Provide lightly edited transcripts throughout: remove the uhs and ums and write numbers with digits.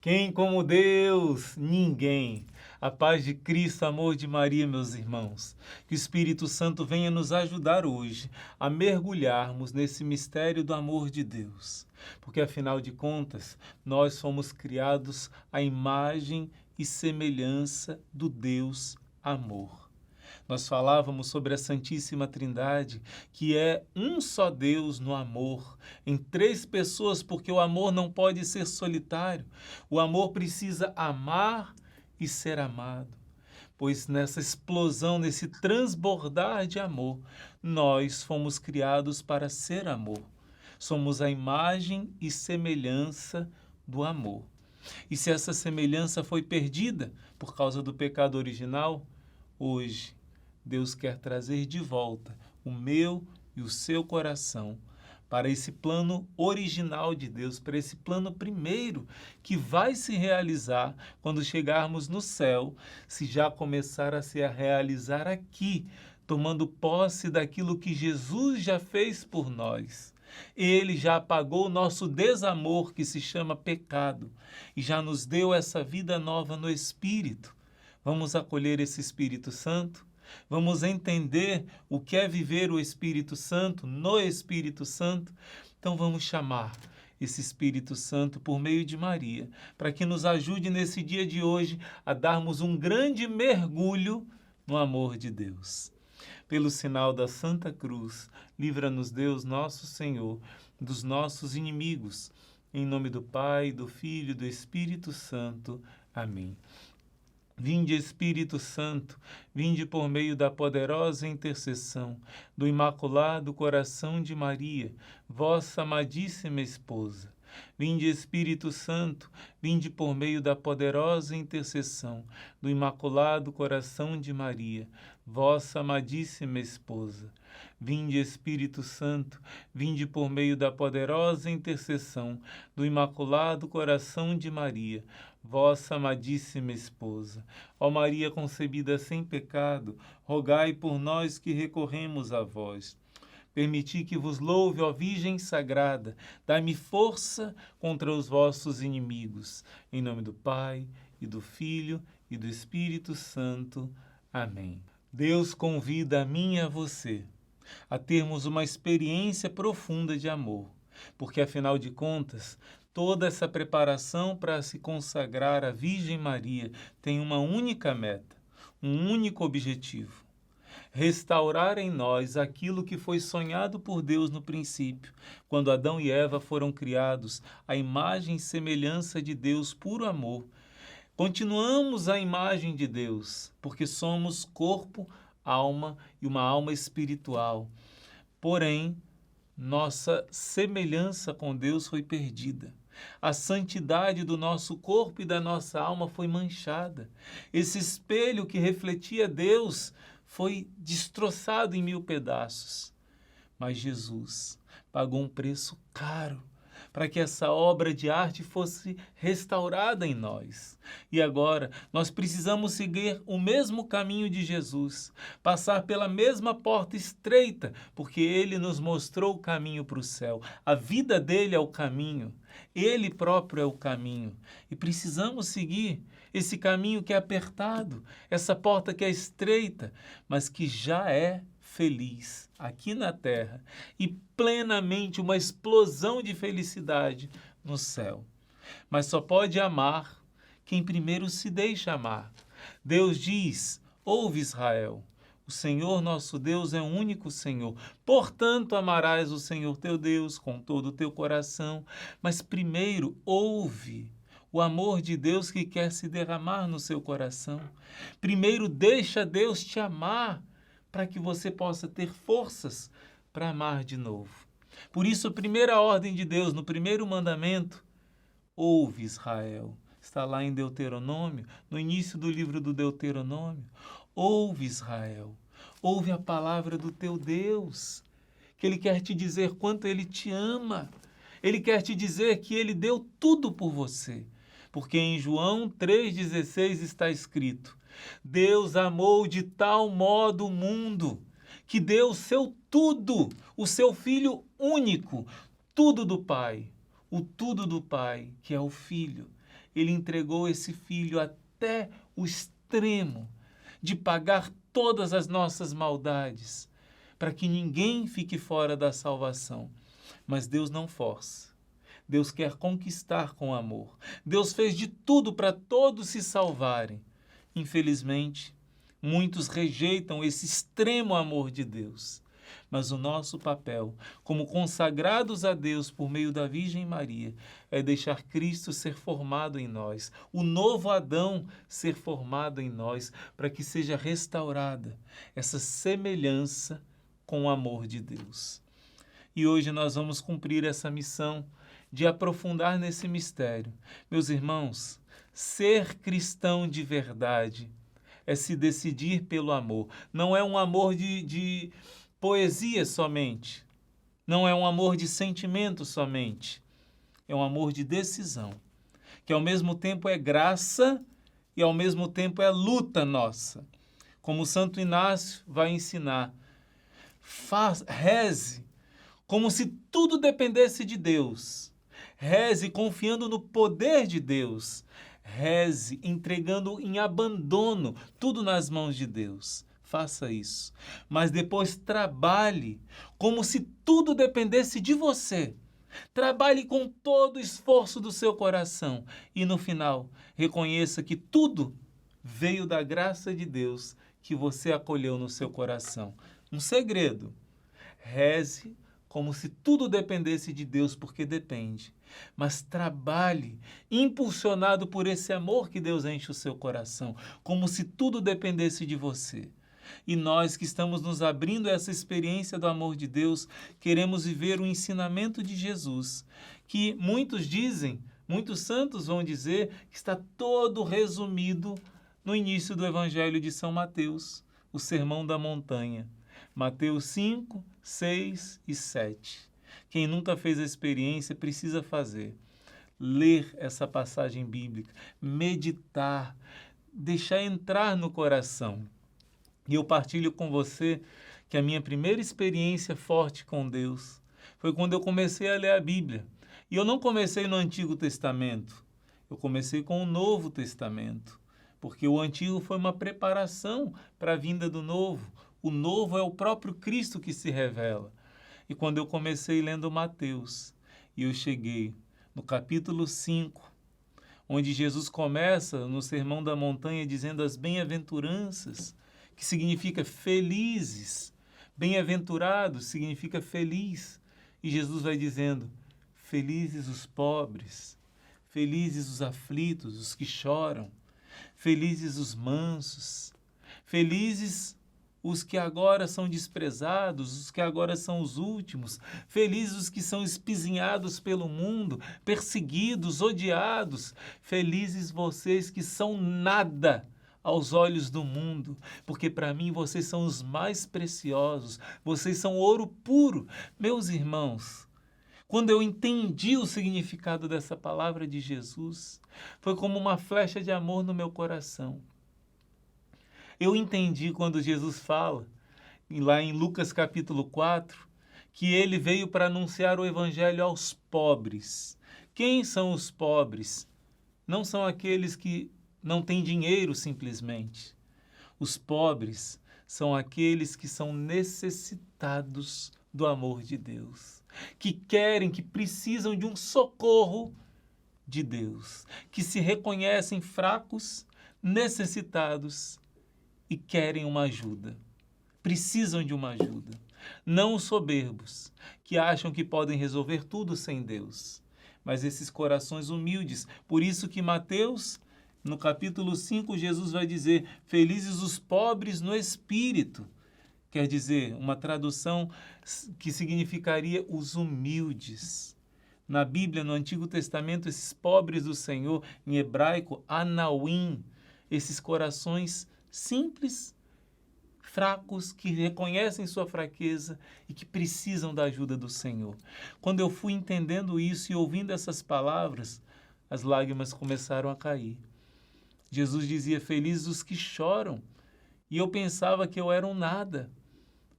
Quem como Deus? Ninguém. A paz de Cristo, amor de Maria, meus irmãos. Que o Espírito Santo venha nos ajudar hoje a mergulharmos nesse mistério do amor de Deus. Porque, afinal de contas, nós fomos criados à imagem e semelhança do Deus amor. Nós falávamos sobre a Santíssima Trindade, que é um só Deus no amor, em três pessoas, porque o amor não pode ser solitário. O amor precisa amar e ser amado. Pois nessa explosão, nesse transbordar de amor, nós fomos criados para ser amor. Somos a imagem e semelhança do amor. E se essa semelhança foi perdida por causa do pecado original, hoje Deus quer trazer de volta o meu e o seu coração para esse plano original de Deus, para esse plano primeiro que vai se realizar quando chegarmos no céu, se já começar a se realizar aqui, tomando posse daquilo que Jesus já fez por nós. Ele já apagou o nosso desamor, que se chama pecado, e já nos deu essa vida nova no Espírito. Vamos acolher esse Espírito Santo? Vamos entender o que é viver o Espírito Santo, no Espírito Santo? Então vamos chamar esse Espírito Santo por meio de Maria, para que nos ajude nesse dia de hoje a darmos um grande mergulho no amor de Deus. Pelo sinal da Santa Cruz, livra-nos Deus nosso Senhor dos nossos inimigos. Em nome do Pai, do Filho e do Espírito Santo. Amém. Vinde, Espírito Santo, vinde por meio da poderosa intercessão do Imaculado Coração de Maria, vossa amadíssima esposa. Vinde, Espírito Santo, vinde por meio da poderosa intercessão do Imaculado Coração de Maria, vossa amadíssima esposa. Vinde, Espírito Santo, vinde por meio da poderosa intercessão do Imaculado Coração de Maria, vossa amadíssima esposa. Ó Maria concebida sem pecado, rogai por nós que recorremos a vós. Permiti que vos louve, ó Virgem Sagrada, dai-me força contra os vossos inimigos. Em nome do Pai, e do Filho, e do Espírito Santo. Amém. Deus convida a mim e a você a termos uma experiência profunda de amor, porque, afinal de contas, toda essa preparação para se consagrar à Virgem Maria tem uma única meta, um único objetivo: restaurar em nós aquilo que foi sonhado por Deus no princípio, quando Adão e Eva foram criados à imagem e semelhança de Deus, puro amor. Continuamos a imagem de Deus, porque somos corpo, alma e uma alma espiritual. Porém, nossa semelhança com Deus foi perdida. A santidade do nosso corpo e da nossa alma foi manchada. Esse espelho que refletia Deus foi destroçado em 1000 pedaços. Mas Jesus pagou um preço caro para que essa obra de arte fosse restaurada em nós. E agora nós precisamos seguir o mesmo caminho de Jesus, passar pela mesma porta estreita, porque ele nos mostrou o caminho para o céu. A vida dele é o caminho, ele próprio é o caminho. E precisamos seguir esse caminho que é apertado, essa porta que é estreita, mas que já é feliz aqui na terra e plenamente uma explosão de felicidade no céu. Mas só pode amar quem primeiro se deixa amar. Deus diz: ouve, Israel, o Senhor nosso Deus é o único Senhor. Portanto, amarás o Senhor teu Deus com todo o teu coração. Mas primeiro ouve o amor de Deus que quer se derramar no seu coração. Primeiro deixa Deus te amar, para que você possa ter forças para amar de novo. Por isso, a primeira ordem de Deus, no primeiro mandamento: ouve, Israel. Está lá em Deuteronômio, no início do livro do Deuteronômio. Ouve, Israel. Ouve a palavra do teu Deus, que Ele quer te dizer quanto Ele te ama. Ele quer te dizer que Ele deu tudo por você. Porque em João 3,16 está escrito: Deus amou de tal modo o mundo que deu o seu tudo, o seu Filho único, tudo do Pai, o tudo do Pai, que é o Filho. ele entregou esse Filho até o extremo de pagar todas as nossas maldades, para que ninguém fique fora da salvação. Mas Deus não força. Deus quer conquistar com amor. Deus fez de tudo para todos se salvarem. Infelizmente, muitos rejeitam esse extremo amor de Deus. Mas o nosso papel, como consagrados a Deus por meio da Virgem Maria, é deixar Cristo ser formado em nós, o novo Adão ser formado em nós, para que seja restaurada essa semelhança com o amor de Deus. E hoje nós vamos cumprir essa missão de aprofundar nesse mistério. Meus irmãos, ser cristão de verdade é se decidir pelo amor. Não é um amor de poesia somente. Não é um amor de sentimento somente. É um amor de decisão, que ao mesmo tempo é graça e ao mesmo tempo é luta nossa. Como Santo Inácio vai ensinar, reze como se tudo dependesse de Deus. Reze confiando no poder de Deus. Reze entregando em abandono tudo nas mãos de Deus. Faça isso. Mas depois trabalhe como se tudo dependesse de você. Trabalhe com todo o esforço do seu coração. E no final, reconheça que tudo veio da graça de Deus que você acolheu no seu coração. Um segredo. Reze como se tudo dependesse de Deus, porque depende. Mas trabalhe, impulsionado por esse amor que Deus enche o seu coração, como se tudo dependesse de você. E nós que estamos nos abrindo a essa experiência do amor de Deus, queremos viver o ensinamento de Jesus, que muitos dizem, muitos santos vão dizer, que está todo resumido no início do Evangelho de São Mateus, o Sermão da Montanha. Mateus 5, 6 e 7. Quem nunca fez a experiência precisa fazer. Ler essa passagem bíblica, meditar, deixar entrar no coração. E eu partilho com você que a minha primeira experiência forte com Deus foi quando eu comecei a ler a Bíblia. E eu não comecei no Antigo Testamento, eu comecei com o Novo Testamento, porque o Antigo foi uma preparação para a vinda do Novo. O Novo é o próprio Cristo que se revela. E quando eu comecei lendo Mateus, e eu cheguei no capítulo 5, onde Jesus começa no Sermão da Montanha dizendo as bem-aventuranças, que significa felizes. Bem-aventurados significa feliz. E Jesus vai dizendo, felizes os pobres, felizes os aflitos, os que choram, felizes os mansos, felizes os que agora são desprezados, os que agora são os últimos, felizes os que são espizinhados pelo mundo, perseguidos, odiados, felizes vocês que são nada aos olhos do mundo, porque para mim vocês são os mais preciosos, vocês são ouro puro. Meus irmãos, quando eu entendi o significado dessa palavra de Jesus, foi como uma flecha de amor no meu coração. Eu entendi quando Jesus fala, lá em Lucas capítulo 4, que ele veio para anunciar o evangelho aos pobres. Quem são os pobres? Não são aqueles que não têm dinheiro simplesmente. Os pobres são aqueles que são necessitados do amor de Deus, que querem, que precisam de um socorro de Deus, que se reconhecem fracos, necessitados e querem uma ajuda, precisam de uma ajuda. Não os soberbos, que acham que podem resolver tudo sem Deus, mas esses corações humildes. Por isso que Mateus, no capítulo 5, Jesus vai dizer, felizes os pobres no espírito. Quer dizer, uma tradução que significaria os humildes. Na Bíblia, no Antigo Testamento, esses pobres do Senhor, em hebraico, anawim, esses corações simples, fracos, que reconhecem sua fraqueza e que precisam da ajuda do Senhor. Quando eu fui entendendo isso e ouvindo essas palavras, as lágrimas começaram a cair. Jesus dizia, felizes os que choram. E eu pensava que eu era um nada,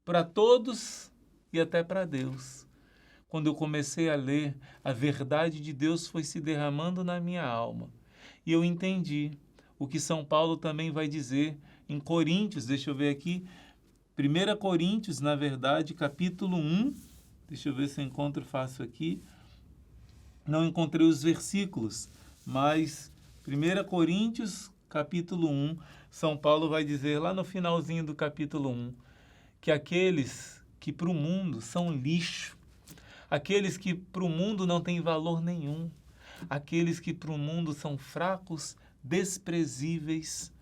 para todos e até para Deus. Quando eu comecei a ler, a verdade de Deus foi se derramando na minha alma. E eu entendi o que São Paulo também vai dizer em Coríntios, deixa eu ver aqui, 1 Coríntios, na verdade, capítulo 1, deixa eu ver se eu encontro fácil aqui, não encontrei os versículos, mas 1 Coríntios, capítulo 1, São Paulo vai dizer lá no finalzinho do capítulo 1, que aqueles que para o mundo são lixo, aqueles que para o mundo não têm valor nenhum, aqueles que para o mundo são fracos, desprezíveis,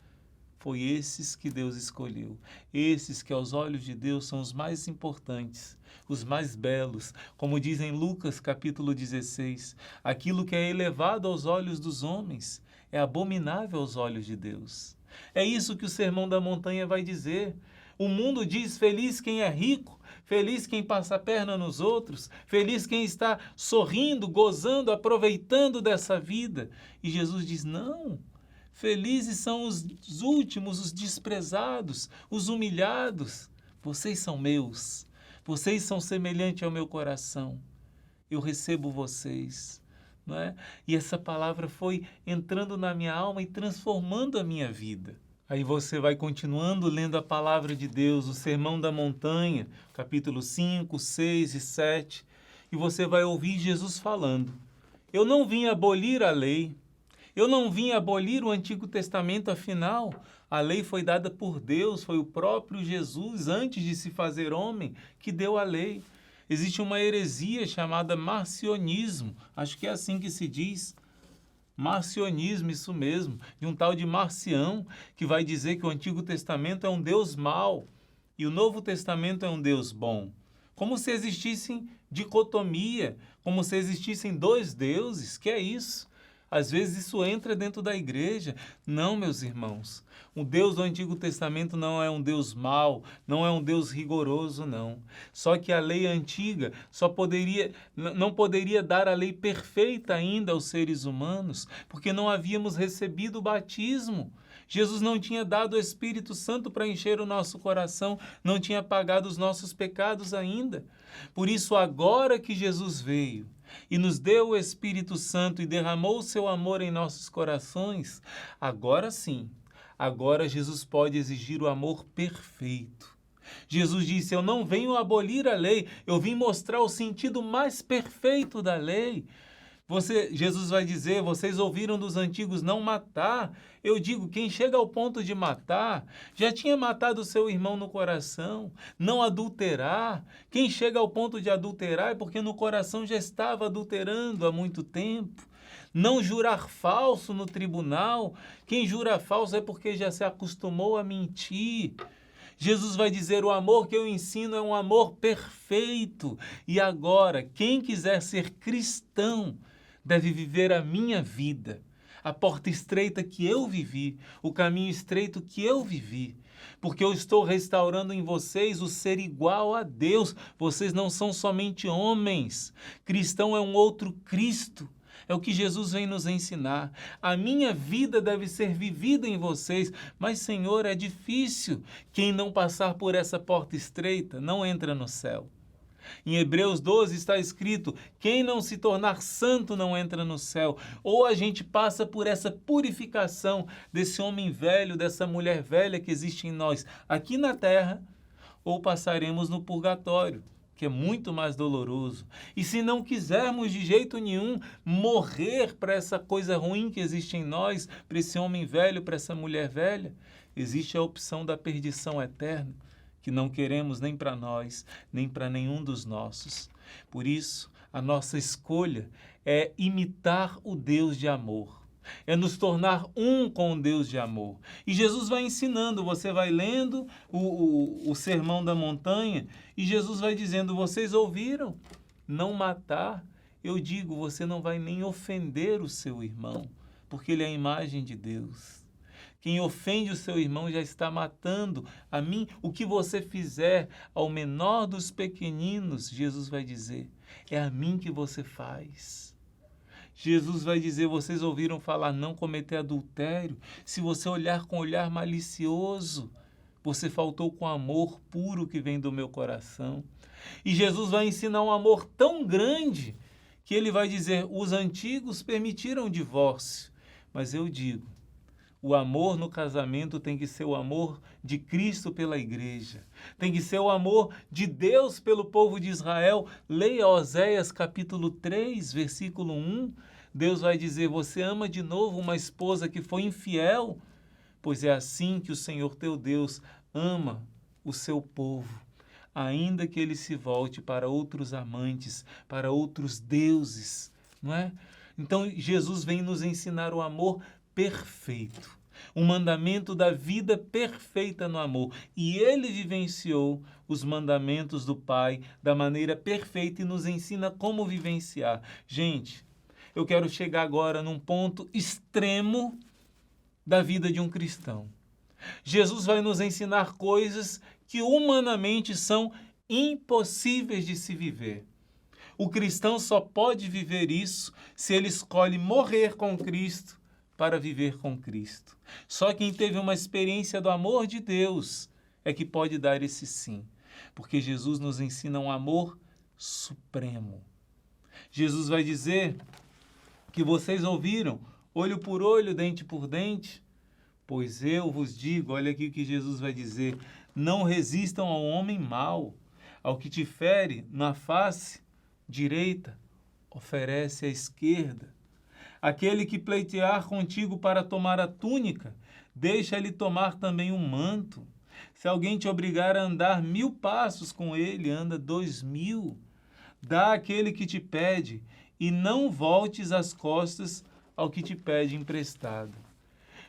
foi esses que Deus escolheu. Esses que aos olhos de Deus são os mais importantes, os mais belos. Como diz em Lucas capítulo 16, aquilo que é elevado aos olhos dos homens é abominável aos olhos de Deus. É isso que o Sermão da Montanha vai dizer. O mundo diz: feliz quem é rico, feliz quem passa a perna nos outros, feliz quem está sorrindo, gozando, aproveitando dessa vida. E Jesus diz: não. Felizes são os últimos, os desprezados, os humilhados. Vocês são meus. Vocês são semelhantes ao meu coração. Eu recebo vocês. Não é? E essa palavra foi entrando na minha alma e transformando a minha vida. Aí você vai continuando lendo a palavra de Deus, o Sermão da Montanha, capítulo 5, 6 e 7, e você vai ouvir Jesus falando: eu não vim abolir a lei. Eu não vim abolir o Antigo Testamento, afinal, a lei foi dada por Deus, foi o próprio Jesus, antes de se fazer homem, que deu a lei. Existe uma heresia chamada marcionismo, acho que é assim que se diz, marcionismo, isso mesmo, de um tal de Marcião, que vai dizer que o Antigo Testamento é um Deus mau e o Novo Testamento é um Deus bom. Como se existissem dicotomia, como se existissem dois deuses, que é isso? Às vezes isso entra dentro da igreja. Não, meus irmãos. O Deus do Antigo Testamento não é um Deus mau, não é um Deus rigoroso, não. Só que a lei antiga não poderia dar a lei perfeita ainda aos seres humanos, porque não havíamos recebido o batismo. Jesus não tinha dado o Espírito Santo para encher o nosso coração, não tinha pagado os nossos pecados ainda. Por isso, agora que Jesus veio e nos deu o Espírito Santo e derramou o seu amor em nossos corações, agora sim, agora Jesus pode exigir o amor perfeito. Jesus disse: eu não venho abolir a lei, eu vim mostrar o sentido mais perfeito da lei. Jesus vai dizer: vocês ouviram dos antigos não matar. Eu digo, quem chega ao ponto de matar, já tinha matado o seu irmão no coração. Não adulterar. Quem chega ao ponto de adulterar é porque no coração já estava adulterando há muito tempo. Não jurar falso no tribunal. Quem jura falso é porque já se acostumou a mentir. Jesus vai dizer: o amor que eu ensino é um amor perfeito. E agora, quem quiser ser cristão deve viver a minha vida, a porta estreita que eu vivi, o caminho estreito que eu vivi, porque eu estou restaurando em vocês o ser igual a Deus. Vocês não são somente homens. Cristão é um outro Cristo. É o que Jesus vem nos ensinar. A minha vida deve ser vivida em vocês, mas, Senhor, é difícil. Quem não passar por essa porta estreita não entra no céu. Em Hebreus 12 está escrito: quem não se tornar santo não entra no céu. Ou a gente passa por essa purificação desse homem velho, dessa mulher velha que existe em nós aqui na terra, ou passaremos no purgatório, que é muito mais doloroso. E se não quisermos de jeito nenhum morrer para essa coisa ruim que existe em nós, para esse homem velho, para essa mulher velha, existe a opção da perdição eterna, que não queremos nem para nós, nem para nenhum dos nossos. Por isso, a nossa escolha é imitar o Deus de amor, é nos tornar um com o Deus de amor. E Jesus vai ensinando, você vai lendo o Sermão da Montanha, e Jesus vai dizendo: vocês ouviram? Não matar. Eu digo, você não vai nem ofender o seu irmão, porque ele é a imagem de Deus. Quem ofende o seu irmão já está matando. A mim, o que você fizer ao menor dos pequeninos, Jesus vai dizer, é a mim que você faz. Jesus vai dizer: vocês ouviram falar não cometer adultério? Se você olhar com olhar malicioso, você faltou com o amor puro que vem do meu coração. E Jesus vai ensinar um amor tão grande que ele vai dizer: os antigos permitiram o divórcio, Mas eu digo, o amor no casamento tem que ser o amor de Cristo pela igreja. Tem que ser o amor de Deus pelo povo de Israel. Leia Oséias capítulo 3, versículo 1. Deus vai dizer, você ama de novo uma esposa que foi infiel? Pois é assim que o Senhor teu Deus ama o seu povo, ainda que ele se volte para outros amantes, para outros deuses, não é? Então Jesus vem nos ensinar o amor perfeito, o mandamento da vida perfeita no amor. E ele vivenciou os mandamentos do Pai da maneira perfeita e nos ensina como vivenciar. Gente, eu quero chegar agora num ponto extremo da vida de um cristão. Jesus vai nos ensinar coisas que humanamente são impossíveis de se viver. O cristão só pode viver isso se ele escolhe morrer com Cristo para viver com Cristo. Só quem teve uma experiência do amor de Deus é que pode dar esse sim, porque Jesus nos ensina um amor supremo. Jesus vai dizer que vocês ouviram, olho por olho, dente por dente, pois eu vos digo, olha aqui o que Jesus vai dizer, não resistam ao homem mau, ao que te fere na face direita, oferece a esquerda. Aquele que pleitear contigo para tomar a túnica, deixa-lhe tomar também um manto. Se alguém te obrigar a andar 1000 passos com ele, anda 2000. Dá àquele que te pede, e não voltes as costas ao que te pede emprestado.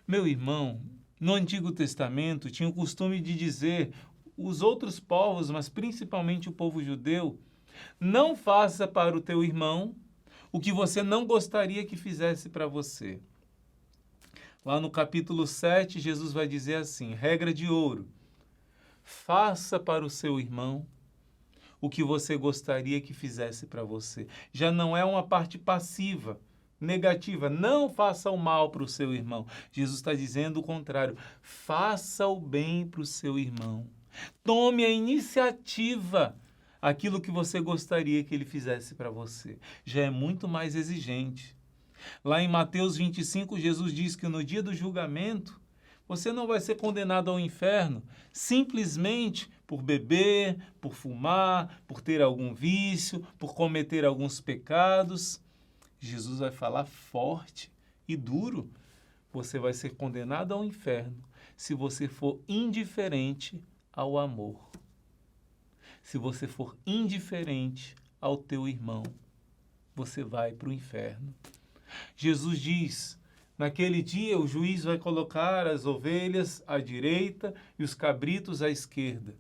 Meu irmão, no Antigo Testamento tinha o costume de dizer, os outros povos, mas principalmente o povo judeu, não faça para o teu irmão o que você não gostaria que fizesse para você. Lá no capítulo 7, Jesus vai dizer assim, regra de ouro, faça para o seu irmão o que você gostaria que fizesse para você. Já não é uma parte passiva, negativa. Não faça o mal para o seu irmão. Jesus está dizendo o contrário. Faça o bem para o seu irmão. Tome a iniciativa, aquilo que você gostaria que ele fizesse para você. Já é muito mais exigente. Lá em Mateus 25, Jesus diz que no dia do julgamento, você não vai ser condenado ao inferno simplesmente por beber, por fumar, por ter algum vício, por cometer alguns pecados. Jesus vai falar forte e duro. Você vai ser condenado ao inferno se você for indiferente ao amor. Se você for indiferente ao teu irmão, você vai para o inferno. Jesus diz, naquele dia o juiz vai colocar as ovelhas à direita e os cabritos à esquerda.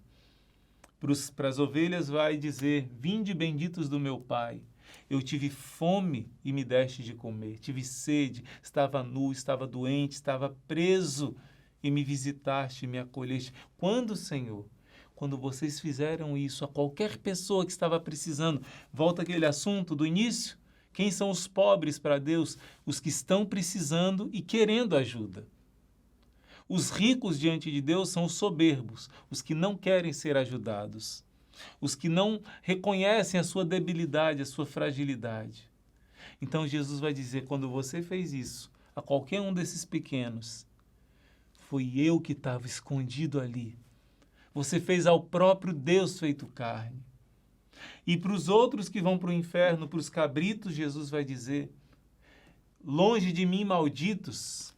Para as ovelhas vai dizer, vinde benditos do meu Pai. Eu tive fome e me deste de comer, tive sede, estava nu, estava doente, estava preso e me visitaste e me acolheste. Quando, Senhor? Quando vocês fizeram isso a qualquer pessoa que estava precisando. Volta aquele assunto do início. Quem são os pobres para Deus? Os que estão precisando e querendo ajuda. Os ricos diante de Deus são os soberbos, os que não querem ser ajudados, os que não reconhecem a sua debilidade, a sua fragilidade. Então Jesus vai dizer, quando você fez isso a qualquer um desses pequenos, foi eu que estava escondido ali. Você fez ao próprio Deus feito carne. E para os outros que vão para o inferno, para os cabritos, Jesus vai dizer, longe de mim, malditos,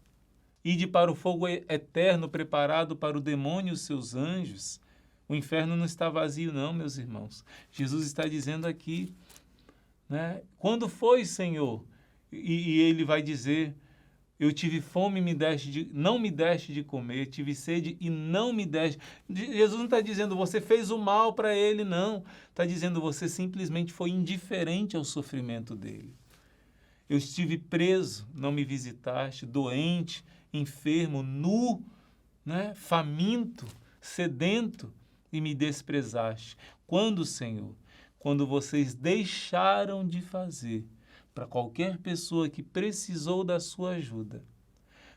ide para o fogo eterno preparado para o demônio e os seus anjos. O inferno não está vazio não, meus irmãos. Jesus está dizendo aqui, né? Quando foi, Senhor? E ele vai dizer, eu tive fome e não me deste de comer, tive sede e não me deste. Jesus não está dizendo, você fez o mal para ele, não. Está dizendo, você simplesmente foi indiferente ao sofrimento dele. Eu estive preso, não me visitaste, doente, enfermo, nu, né? Faminto, sedento, e me desprezaste. Quando, Senhor? Quando vocês deixaram de fazer para qualquer pessoa que precisou da sua ajuda.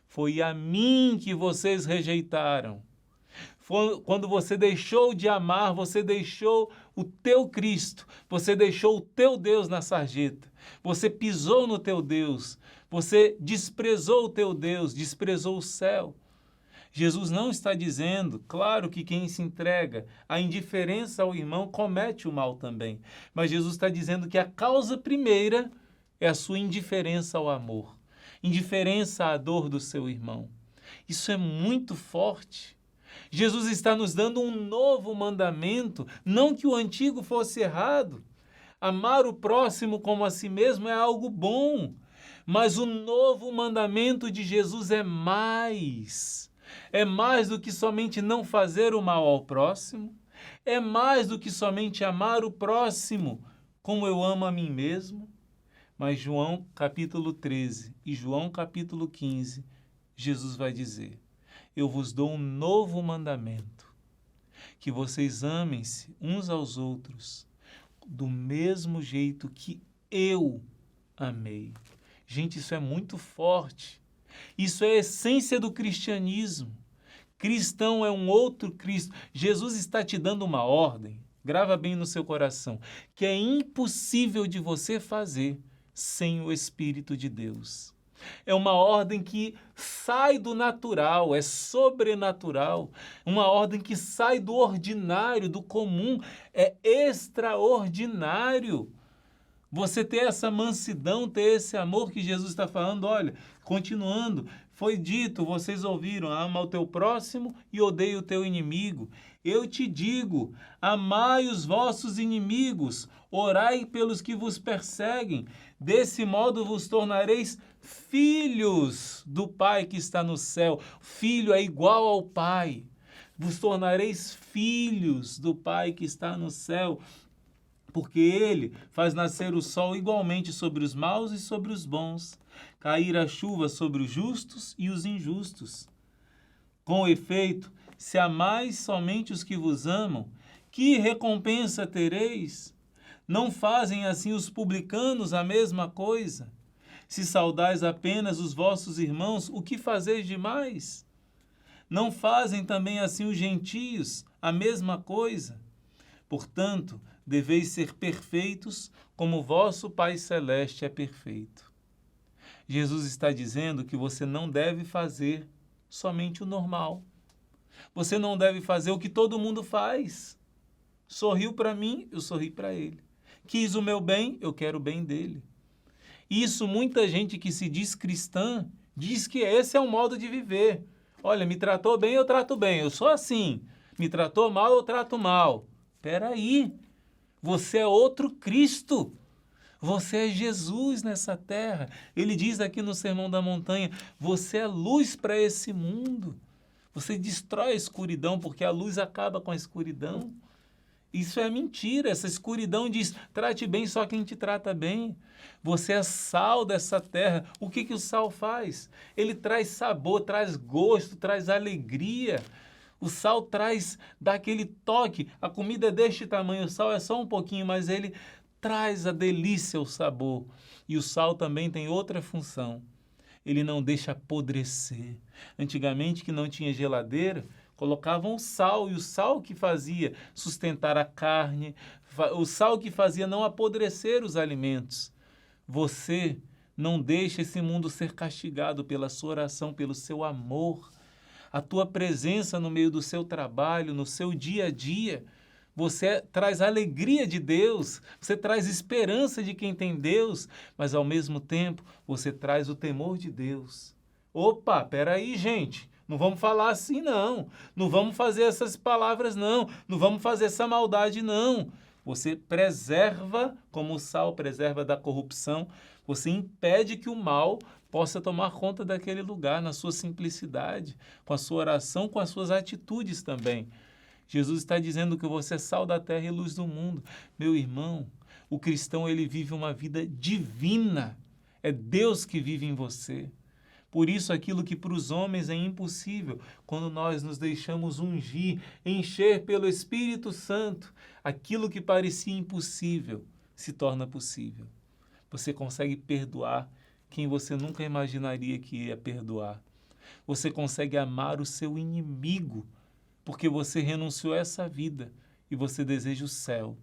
Foi a mim que vocês rejeitaram. Foi quando você deixou de amar, você deixou o teu Cristo, você deixou o teu Deus na sarjeta. Você pisou no teu Deus, você desprezou o teu Deus, desprezou o céu. Jesus não está dizendo, claro que quem se entrega à indiferença ao irmão comete o mal também, mas Jesus está dizendo que a causa primeira é a sua indiferença ao amor, indiferença à dor do seu irmão. Isso é muito forte. Jesus está nos dando um novo mandamento, não que o antigo fosse errado. Amar o próximo como a si mesmo é algo bom, mas o novo mandamento de Jesus é mais. É mais do que somente não fazer o mal ao próximo, é mais do que somente amar o próximo como eu amo a mim mesmo. Mas João capítulo 13 e João capítulo 15, Jesus vai dizer: eu vos dou um novo mandamento, que vocês amem-se uns aos outros do mesmo jeito que eu amei. Gente, isso é muito forte. Isso é a essência do cristianismo. Cristão é um outro Cristo. Jesus está te dando uma ordem, grava bem no seu coração, que é impossível de você fazer sem o Espírito de Deus. É uma ordem que sai do natural, é sobrenatural. Uma ordem que sai do ordinário, do comum, é extraordinário. Você ter essa mansidão, ter esse amor que Jesus está falando, olha, continuando, foi dito, vocês ouviram, ama o teu próximo e odeia o teu inimigo. Eu te digo, amai os vossos inimigos, orai pelos que vos perseguem, desse modo vos tornareis filhos do Pai que está no céu. Filho é igual ao Pai. Vos tornareis filhos do Pai que está no céu, porque ele faz nascer o sol igualmente sobre os maus e sobre os bons, cair a chuva sobre os justos e os injustos. Com efeito, se amais somente os que vos amam, que recompensa tereis? Não fazem assim os publicanos a mesma coisa? Se saudais apenas os vossos irmãos, o que fazeis demais? Não fazem também assim os gentios a mesma coisa? Portanto, deveis ser perfeitos como vosso Pai Celeste é perfeito. Jesus está dizendo que você não deve fazer somente o normal. Você não deve fazer o que todo mundo faz. Sorriu para mim, eu sorri para ele. Quis o meu bem, eu quero o bem dele. Isso muita gente que se diz cristã diz que esse é o modo de viver. Olha, me tratou bem, eu trato bem. Eu sou assim. Me tratou mal, eu trato mal. Espera aí. Você é outro Cristo. Você é Jesus nessa terra. Ele diz aqui no Sermão da Montanha, você é luz para esse mundo. Você destrói a escuridão, porque a luz acaba com a escuridão. Isso é mentira. Essa escuridão diz, trate bem só quem te trata bem. Você é sal dessa terra. O que o sal faz? Ele traz sabor, traz gosto, traz alegria. O sal traz, dá aquele toque. A comida é deste tamanho, o sal é só um pouquinho, mas ele traz a delícia, o sabor. E o sal também tem outra função. Ele não deixa apodrecer. Antigamente, que não tinha geladeira, colocavam o sal, e o sal que fazia sustentar a carne, o sal que fazia não apodrecer os alimentos. Você não deixa esse mundo ser castigado pela sua oração, pelo seu amor. A tua presença no meio do seu trabalho, no seu dia a dia, você traz a alegria de Deus, você traz esperança de quem tem Deus, mas ao mesmo tempo você traz o temor de Deus. Opa, peraí, gente, não vamos falar assim não, não vamos fazer essas palavras não, não vamos fazer essa maldade não. Você preserva, como o sal preserva da corrupção, você impede que o mal possa tomar conta daquele lugar na sua simplicidade, com a sua oração, com as suas atitudes também. Jesus está dizendo que você é sal da terra e luz do mundo. Meu irmão, o cristão ele vive uma vida divina. É Deus que vive em você. Por isso, aquilo que para os homens é impossível, quando nós nos deixamos ungir, encher pelo Espírito Santo, aquilo que parecia impossível se torna possível. Você consegue perdoar quem você nunca imaginaria que ia perdoar. Você consegue amar o seu inimigo, porque você renunciou a essa vida e você deseja o céu.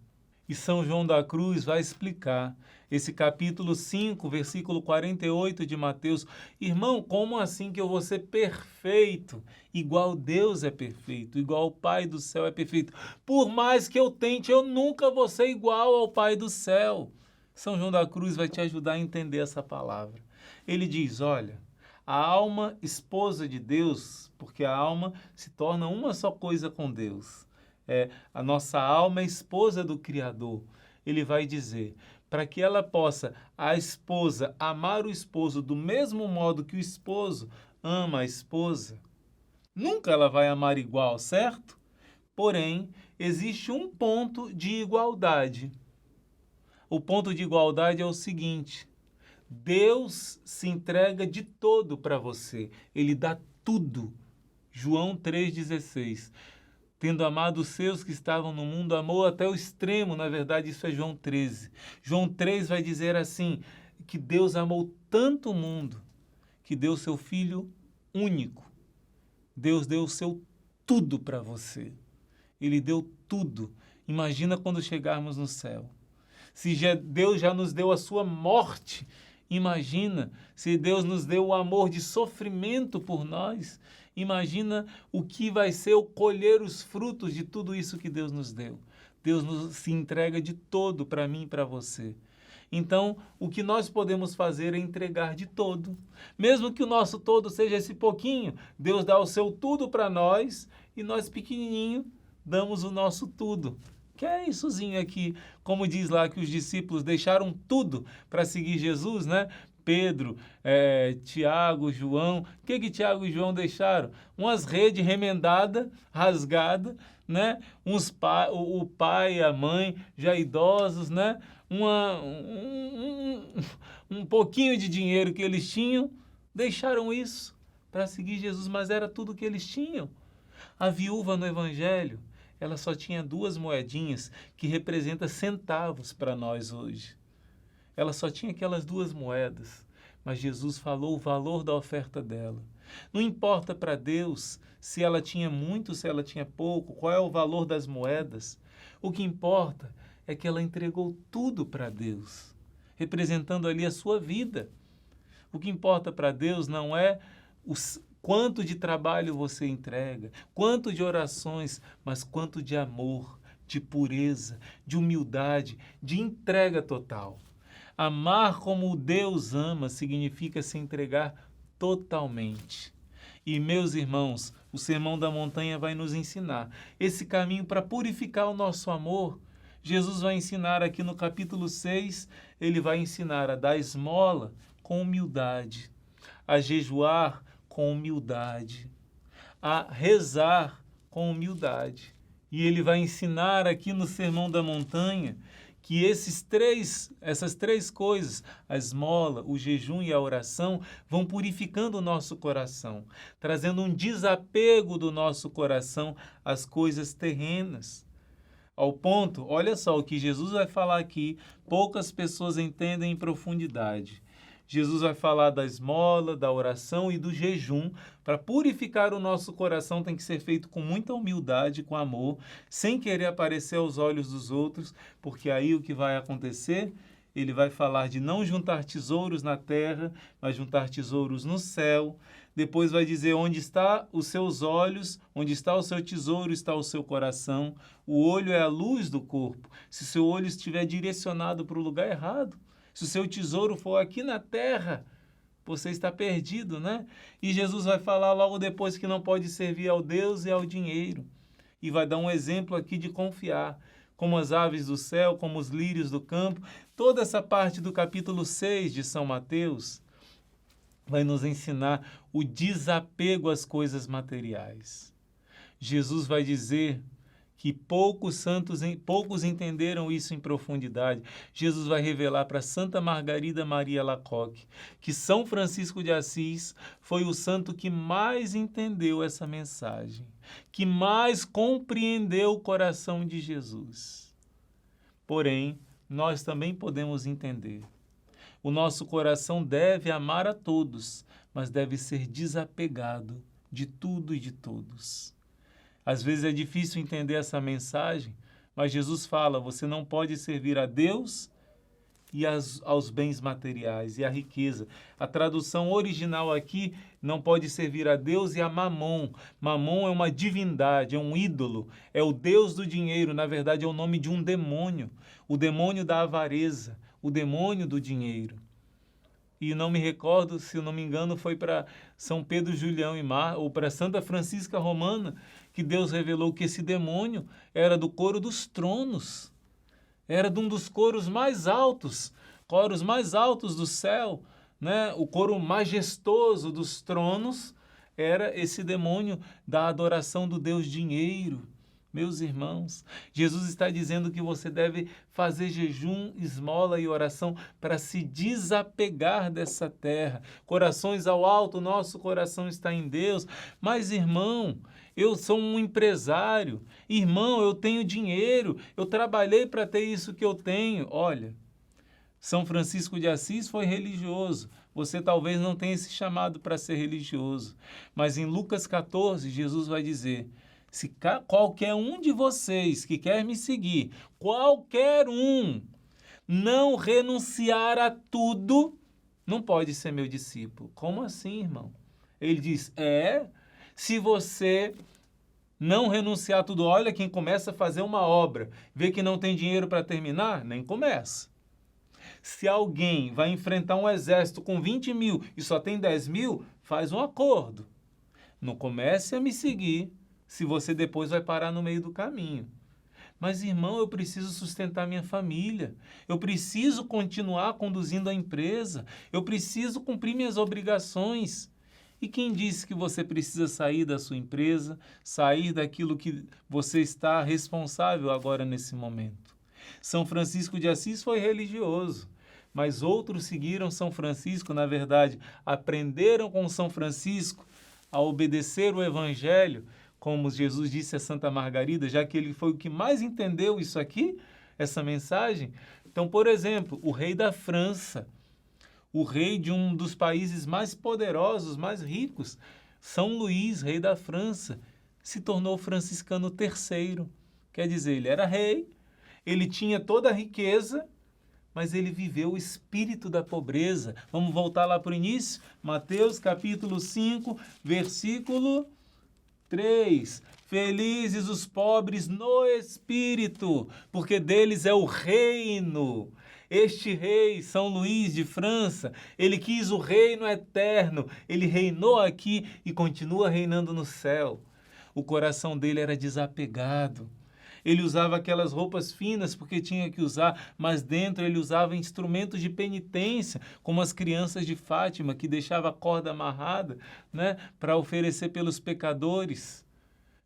E São João da Cruz vai explicar esse capítulo 5, versículo 48 de Mateus. Irmão, como assim que eu vou ser perfeito? Igual Deus é perfeito, igual o Pai do céu é perfeito. Por mais que eu tente, eu nunca vou ser igual ao Pai do céu. São João da Cruz vai te ajudar a entender essa palavra. Ele diz, olha, a alma esposa de Deus, porque a alma se torna uma só coisa com Deus. A nossa alma é esposa do Criador. Ele vai dizer, para que ela possa, a esposa, amar o esposo do mesmo modo que o esposo ama a esposa, nunca ela vai amar igual, certo? Porém, existe um ponto de igualdade. O ponto de igualdade é o seguinte, Deus se entrega de todo para você. Ele dá tudo. João 3,16. Tendo amado os seus que estavam no mundo, amou até o extremo. Na verdade, isso é João 13. João 3 vai dizer assim, que Deus amou tanto o mundo, que deu seu Filho único. Deus deu o seu tudo para você. Ele deu tudo. Imagina quando chegarmos no céu. Se Deus já nos deu a sua morte, imagina se Deus nos deu o amor de sofrimento por nós. Imagina o que vai ser o colher os frutos de tudo isso que Deus nos deu. Deus se entrega de todo para mim e para você. Então, o que nós podemos fazer é entregar de todo. Mesmo que o nosso todo seja esse pouquinho, Deus dá o seu tudo para nós e nós pequenininho damos o nosso tudo. Que é issozinho aqui, como diz lá que os discípulos deixaram tudo para seguir Jesus, né? Pedro, Tiago, João. O que Tiago e João deixaram? Umas redes remendadas, rasgadas, né? O pai e a mãe, já idosos, né? Um pouquinho de dinheiro que eles tinham, deixaram isso para seguir Jesus, mas era tudo que eles tinham. A viúva no Evangelho, ela só tinha 2 moedinhas, que representam centavos para nós hoje. Ela só tinha aquelas 2 moedas, mas Jesus falou o valor da oferta dela. Não importa para Deus se ela tinha muito, se ela tinha pouco, qual é o valor das moedas. O que importa é que ela entregou tudo para Deus, representando ali a sua vida. O que importa para Deus não é quanto de trabalho você entrega, quanto de orações, mas quanto de amor, de pureza, de humildade, de entrega total. Amar como Deus ama significa se entregar totalmente. E, meus irmãos, o Sermão da Montanha vai nos ensinar esse caminho para purificar o nosso amor. Jesus vai ensinar aqui no capítulo 6, ele vai ensinar a dar esmola com humildade, a jejuar com humildade, a rezar com humildade. E ele vai ensinar aqui no Sermão da Montanha que essas três coisas, a esmola, o jejum e a oração, vão purificando o nosso coração, trazendo um desapego do nosso coração às coisas terrenas. Ao ponto, olha só, o que Jesus vai falar aqui, poucas pessoas entendem em profundidade. Jesus vai falar da esmola, da oração e do jejum. Para purificar o nosso coração tem que ser feito com muita humildade, com amor, sem querer aparecer aos olhos dos outros, porque aí o que vai acontecer? Ele vai falar de não juntar tesouros na terra, mas juntar tesouros no céu. Depois vai dizer onde está os seus olhos, onde está o seu tesouro, está o seu coração. O olho é a luz do corpo. Se seu olho estiver direcionado para o lugar errado, se o seu tesouro for aqui na terra, você está perdido, né? E Jesus vai falar logo depois que não pode servir ao Deus e ao dinheiro. E vai dar um exemplo aqui de confiar, como as aves do céu, como os lírios do campo. Toda essa parte do capítulo 6 de São Mateus vai nos ensinar o desapego às coisas materiais. Jesus vai dizer que poucos entenderam isso em profundidade. Jesus vai revelar para Santa Margarida Maria Alacoque que São Francisco de Assis foi o santo que mais entendeu essa mensagem, que mais compreendeu o coração de Jesus. Porém, nós também podemos entender. O nosso coração deve amar a todos, mas deve ser desapegado de tudo e de todos. Às vezes é difícil entender essa mensagem, Mas Jesus fala, você não pode servir a Deus e aos bens materiais e à riqueza. A tradução original aqui não pode servir a Deus e a Mamon. Mamon é uma divindade, é um ídolo, é o Deus do dinheiro. Na verdade, é o nome de um demônio, o demônio da avareza, o demônio do dinheiro. E não me recordo, se eu não me engano, foi para São Pedro Julião e Mar, ou para Santa Francisca Romana, que Deus revelou que esse demônio era do coro dos tronos. Era de um dos coros mais altos do céu, né? O coro majestoso dos tronos era esse demônio da adoração do Deus dinheiro. Meus irmãos, Jesus está dizendo que você deve fazer jejum, esmola e oração para se desapegar dessa terra. Corações ao alto, nosso coração está em Deus. Mas, irmão, eu sou um empresário. Irmão, eu tenho dinheiro. Eu trabalhei para ter isso que eu tenho. Olha, São Francisco de Assis foi religioso. Você talvez não tenha esse chamado para ser religioso. Mas em Lucas 14, Jesus vai dizer: se qualquer um de vocês que quer me seguir, qualquer um, não renunciar a tudo, não pode ser meu discípulo. Como assim, irmão? Ele diz, se você não renunciar a tudo, olha, quem começa a fazer uma obra, vê que não tem dinheiro para terminar, nem começa. Se alguém vai enfrentar um exército com 20 mil e só tem 10 mil, faz um acordo. Não comece a me seguir, se você depois vai parar no meio do caminho. Mas, irmão, eu preciso sustentar minha família, eu preciso continuar conduzindo a empresa, eu preciso cumprir minhas obrigações. E quem disse que você precisa sair da sua empresa, sair daquilo que você está responsável agora nesse momento? São Francisco de Assis foi religioso, mas outros seguiram São Francisco, na verdade, aprenderam com São Francisco a obedecer o Evangelho, como Jesus disse a Santa Margarida, já que ele foi o que mais entendeu isso aqui, essa mensagem. Então, por exemplo, o rei da França, o rei de um dos países mais poderosos, mais ricos, São Luís, rei da França, se tornou franciscano terceiro. Quer dizer, ele era rei, ele tinha toda a riqueza, mas ele viveu o espírito da pobreza. Vamos voltar lá para o início? Mateus capítulo 5, versículo 3. Felizes os pobres no espírito, porque deles é o reino. Este rei, São Luís de França, ele quis o reino eterno. Ele reinou aqui e continua reinando no céu. O coração dele era desapegado. Ele usava aquelas roupas finas porque tinha que usar, mas dentro ele usava instrumentos de penitência, como as crianças de Fátima, que deixava a corda amarrada, né, para oferecer pelos pecadores.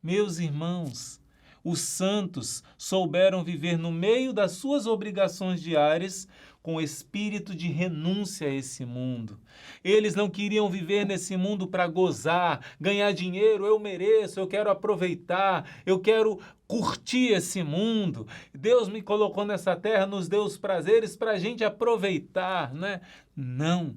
Meus irmãos, os santos souberam viver no meio das suas obrigações diárias com espírito de renúncia a esse mundo. Eles não queriam viver nesse mundo para gozar, ganhar dinheiro, eu mereço, eu quero aproveitar, eu quero curtir esse mundo. Deus me colocou nessa terra, nos deu os prazeres para a gente aproveitar, né? Não.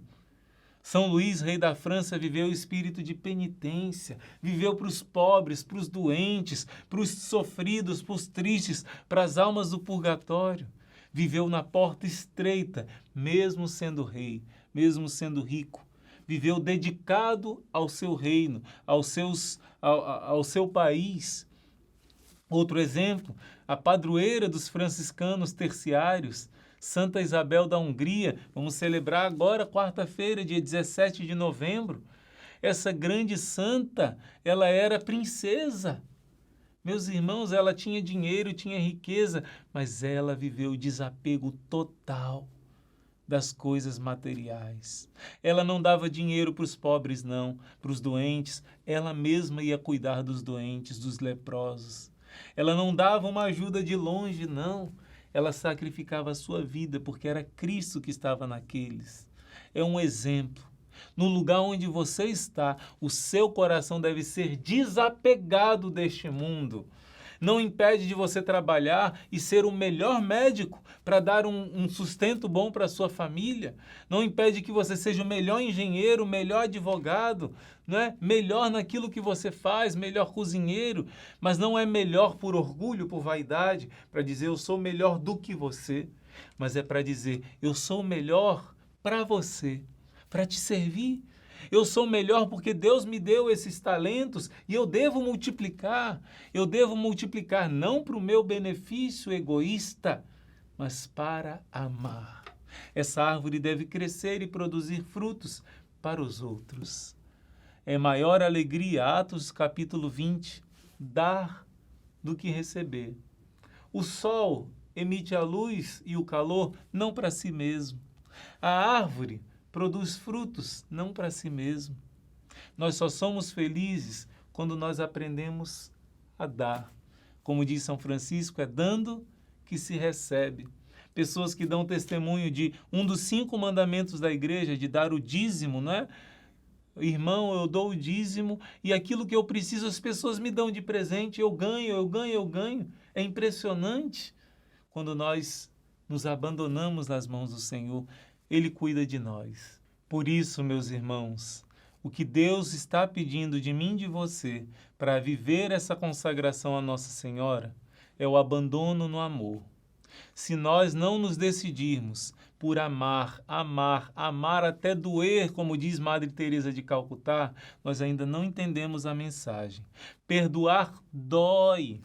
São Luís, rei da França, viveu o espírito de penitência, viveu para os pobres, para os doentes, para os sofridos, para os tristes, para as almas do purgatório. Viveu na porta estreita, mesmo sendo rei, mesmo sendo rico. Viveu dedicado ao seu reino, ao seu país. Outro exemplo, a padroeira dos franciscanos terciários, Santa Isabel da Hungria, vamos celebrar agora, quarta-feira, dia 17 de novembro. Essa grande santa, ela era princesa. Meus irmãos, ela tinha dinheiro, tinha riqueza, mas ela viveu o desapego total das coisas materiais. Ela não dava dinheiro para os pobres, não, para os doentes. Ela mesma ia cuidar dos doentes, dos leprosos. Ela não dava uma ajuda de longe, não. Ela sacrificava a sua vida porque era Cristo que estava naqueles. É um exemplo. No lugar onde você está, o seu coração deve ser desapegado deste mundo. não impede de você trabalhar e ser o melhor médico para dar um sustento bom para a sua família, não impede que você seja o melhor engenheiro, o melhor advogado, né? Melhor naquilo que você faz, melhor cozinheiro, mas não é melhor por orgulho, por vaidade, para dizer eu sou melhor do que você, mas é para dizer eu sou melhor para você, para te servir. Eu sou melhor porque Deus me deu esses talentos e eu devo multiplicar. Eu devo multiplicar não para o meu benefício egoísta, mas para amar. Essa árvore deve crescer e produzir frutos para os outros. É maior alegria, Atos capítulo 20, dar do que receber. O sol emite a luz e o calor não para si mesmo. A árvore produz frutos não para si mesmo. Nós só somos felizes quando nós aprendemos a dar. Como diz São Francisco, é dando que se recebe. Pessoas que dão testemunho de um dos 5 mandamentos da igreja, de dar o dízimo, não é? Irmão, eu dou o dízimo e aquilo que eu preciso as pessoas me dão de presente, eu ganho. É impressionante quando nós nos abandonamos nas mãos do Senhor. Ele cuida de nós. Por isso, meus irmãos, o que Deus está pedindo de mim e de você para viver essa consagração à Nossa Senhora é o abandono no amor. Se nós não nos decidirmos por amar até doer, como diz Madre Teresa de Calcutá, nós ainda não entendemos a mensagem. Perdoar dói.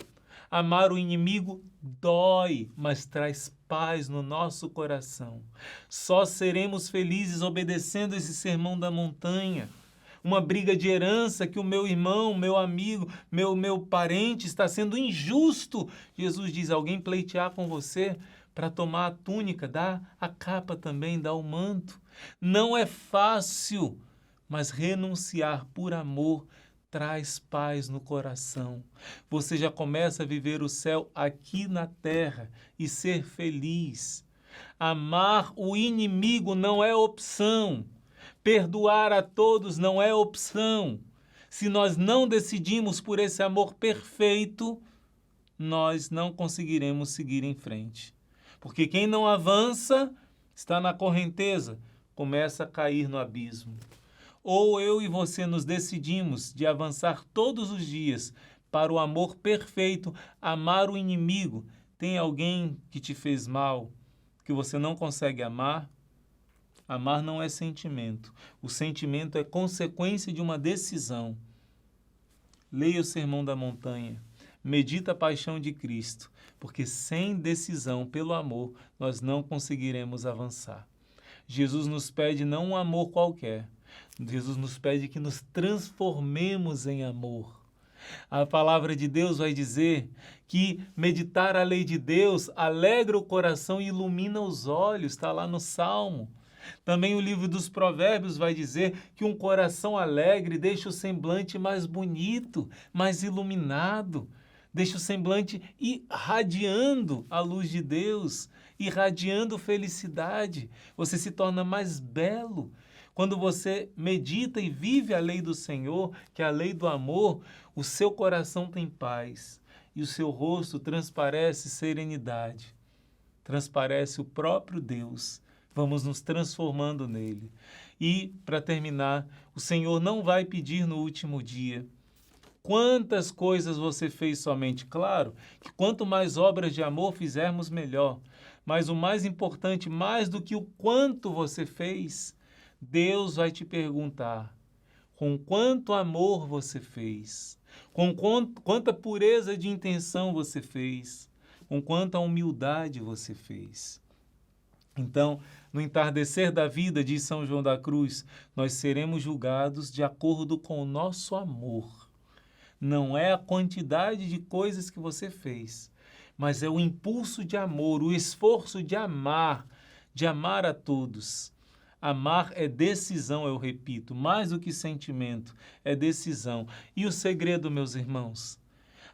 Amar o inimigo dói, mas traz paz no nosso coração. Só seremos felizes obedecendo esse sermão da montanha. Uma briga de herança que o meu irmão, meu amigo, meu parente está sendo injusto. Jesus diz, alguém pleitear com você para tomar a túnica, dá a capa também, dá o manto. Não é fácil, mas renunciar por amor traz paz no coração. Você já começa a viver o céu aqui na terra e ser feliz. Amar o inimigo não é opção. Perdoar a todos não é opção. Se nós não decidimos por esse amor perfeito, nós não conseguiremos seguir em frente. Porque quem não avança está na correnteza, começa a cair no abismo. Ou eu e você nos decidimos de avançar todos os dias para o amor perfeito, amar o inimigo. Tem alguém que te fez mal, que você não consegue amar? Amar não é sentimento. O sentimento é consequência de uma decisão. Leia o Sermão da Montanha. Medita a paixão de Cristo, porque sem decisão pelo amor nós não conseguiremos avançar. Jesus nos pede não um amor qualquer. Jesus nos pede que nos transformemos em amor. A palavra de Deus vai dizer que meditar a lei de Deus alegra o coração e ilumina os olhos, está lá no Salmo. Também o livro dos Provérbios vai dizer que um coração alegre deixa o semblante mais bonito, mais iluminado, deixa o semblante irradiando a luz de Deus, irradiando felicidade. Você se torna mais belo. Quando você medita e vive a lei do Senhor, que é a lei do amor, o seu coração tem paz e o seu rosto transparece serenidade, transparece o próprio Deus. Vamos nos transformando nele. E, para terminar, o Senhor não vai pedir no último dia quantas coisas você fez somente. Claro que quanto mais obras de amor fizermos, melhor. Mas o mais importante, mais do que o quanto você fez, Deus vai te perguntar com quanto amor você fez, com quanta pureza de intenção você fez, com quanta humildade você fez. Então, no entardecer da vida, diz São João da Cruz, nós seremos julgados de acordo com o nosso amor. Não é a quantidade de coisas que você fez, mas é o impulso de amor, o esforço de amar a todos. Amar é decisão, eu repito, mais do que sentimento, é decisão. E o segredo, meus irmãos?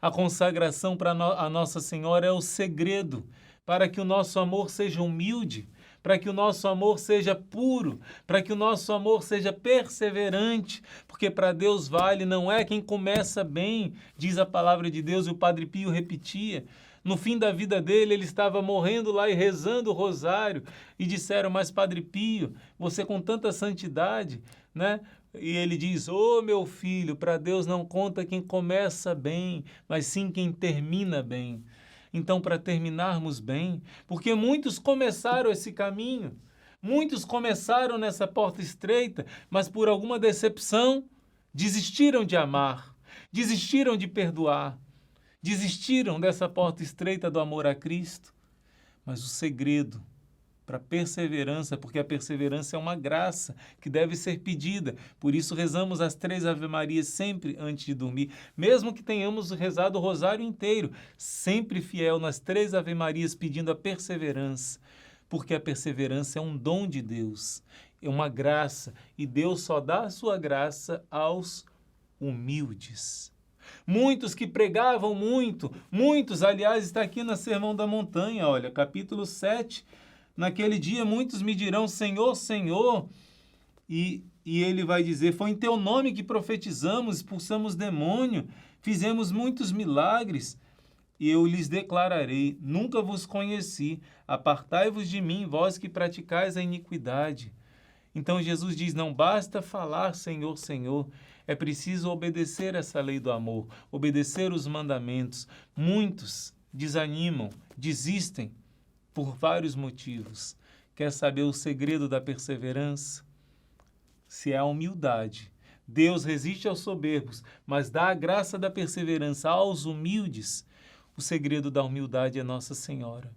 A consagração para a Nossa Senhora é o segredo para que o nosso amor seja humilde, para que o nosso amor seja puro, para que o nosso amor seja perseverante, porque para Deus vale não é quem começa bem, diz a palavra de Deus, e o Padre Pio repetia. No fim da vida dele, ele estava morrendo lá e rezando o rosário, e disseram, mas Padre Pio, você com tanta santidade, né? E ele diz, ô meu filho, para Deus não conta quem começa bem, mas sim quem termina bem. Então, para terminarmos bem, porque muitos começaram esse caminho, muitos começaram nessa porta estreita, mas por alguma decepção, desistiram de amar, desistiram de perdoar, desistiram dessa porta estreita do amor a Cristo. Mas o segredo para a perseverança, porque a perseverança é uma graça que deve ser pedida. Por isso rezamos as 3 Ave-Marias sempre antes de dormir, mesmo que tenhamos rezado o rosário inteiro, sempre fiel nas 3 Ave-Marias pedindo a perseverança, porque a perseverança é um dom de Deus, é uma graça, e Deus só dá a sua graça aos humildes. Muitos que pregavam muito, muitos, aliás, está aqui no Sermão da Montanha, olha, capítulo 7, naquele dia muitos me dirão, Senhor, Senhor, e ele vai dizer, foi em teu nome que profetizamos, expulsamos demônio, fizemos muitos milagres, e eu lhes declararei, nunca vos conheci, apartai-vos de mim, vós que praticais a iniquidade. Então Jesus diz, não basta falar Senhor, Senhor, é preciso obedecer essa lei do amor, obedecer os mandamentos. Muitos desanimam, desistem, por vários motivos. Quer saber o segredo da perseverança? Se é a humildade. Deus resiste aos soberbos, mas dá a graça da perseverança aos humildes. O segredo da humildade é Nossa Senhora.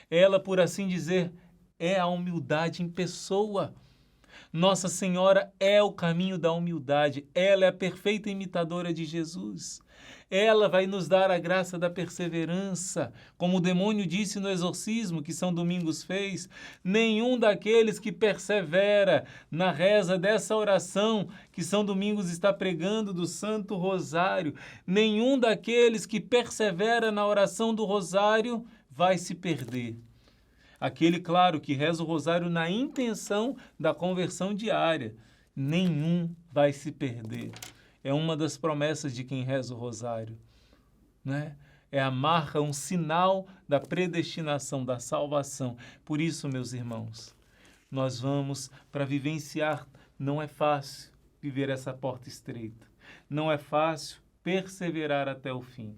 Ela, por assim dizer, é a humildade em pessoa. Nossa Senhora é o caminho da humildade. Ela é a perfeita imitadora de Jesus. Ela vai nos dar a graça da perseverança. Como o demônio disse no exorcismo que São Domingos fez, nenhum daqueles que persevera na reza dessa oração que São Domingos está pregando do Santo Rosário, nenhum daqueles que persevera na oração do Rosário vai se perder. Aquele, claro, que reza o rosário na intenção da conversão diária, nenhum vai se perder. É uma das promessas de quem reza o rosário, né? É a marca, um sinal da predestinação, da salvação. Por isso, meus irmãos, nós vamos para vivenciar. Não é fácil viver essa porta estreita. Não é fácil perseverar até o fim.